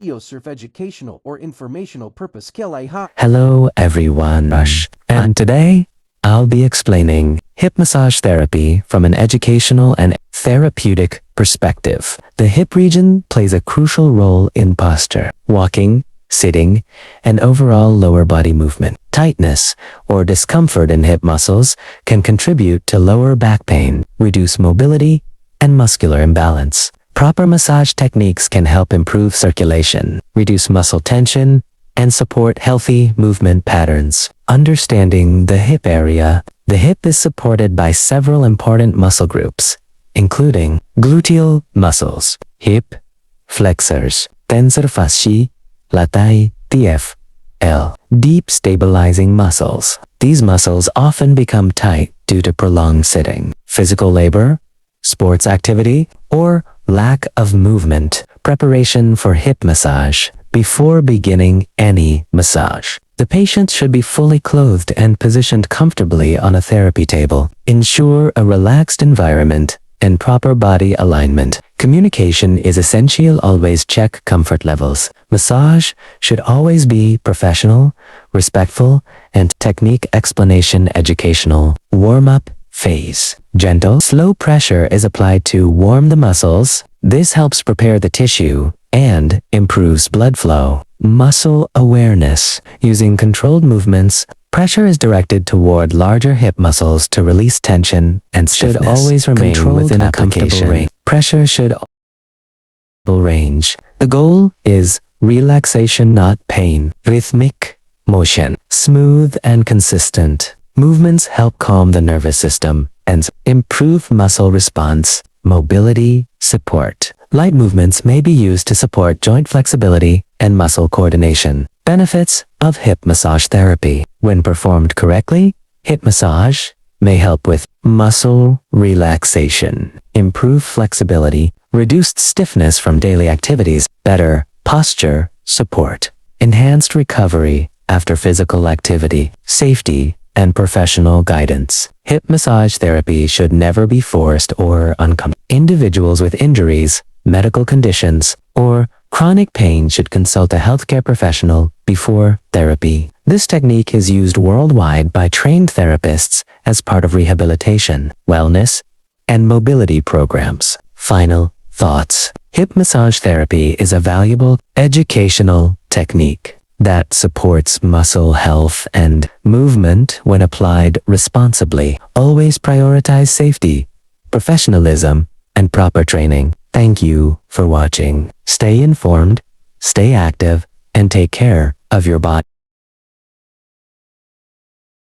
serve educational or informational purpose. Hello everyone, and today I'll be explaining hip massage therapy from an educational and therapeutic perspective. The hip region plays a crucial role in posture, walking, sitting, and overall lower body movement. Tightness or discomfort in hip muscles can contribute to lower back pain, reduce mobility, and muscular imbalance. Proper massage techniques can help improve circulation, reduce muscle tension, and support healthy movement patterns. Understanding the hip area. The hip is supported by several important muscle groups, including gluteal muscles, hip, flexors, tensor fasciae, latae, TFL, deep stabilizing muscles. These muscles often become tight due to prolonged sitting, physical labor, sports activity, or lack of movement. Preparation for hip massage. Before beginning any massage, the patient should be fully clothed and positioned comfortably on a therapy table. Ensure a relaxed environment and proper body alignment. Communication is essential. Always check comfort levels. Massage should always be professional, respectful, and technique explanation educational. Warm-up phase. Gentle, slow pressure is applied to warm the muscles. This helps prepare the tissue and improves blood flow. Muscle awareness. Using controlled movements, pressure is directed toward larger hip muscles to release tension and stiffness. Should always remain within a comfortable range. Pressure should range. The goal is relaxation, not pain. Rhythmic motion. Smooth and consistent movements help calm the nervous system and improve muscle response. Mobility support. Light movements may be used to support joint flexibility and muscle coordination. Benefits of hip massage therapy. When performed correctly, hip massage may help with muscle relaxation, improve flexibility, reduced stiffness from daily activities, better posture support, enhanced recovery after physical activity, safety, and professional guidance. Hip massage therapy should never be forced or uncomfortable. Individuals with injuries, medical conditions, or chronic pain should consult a healthcare professional before therapy. This technique is used worldwide by trained therapists as part of rehabilitation, wellness, and mobility programs. Final thoughts. Hip massage therapy is a valuable educational technique that supports muscle health and movement when applied responsibly. Always prioritize safety, professionalism, and proper training. Thank you for watching. Stay informed, stay active, and take care of your body.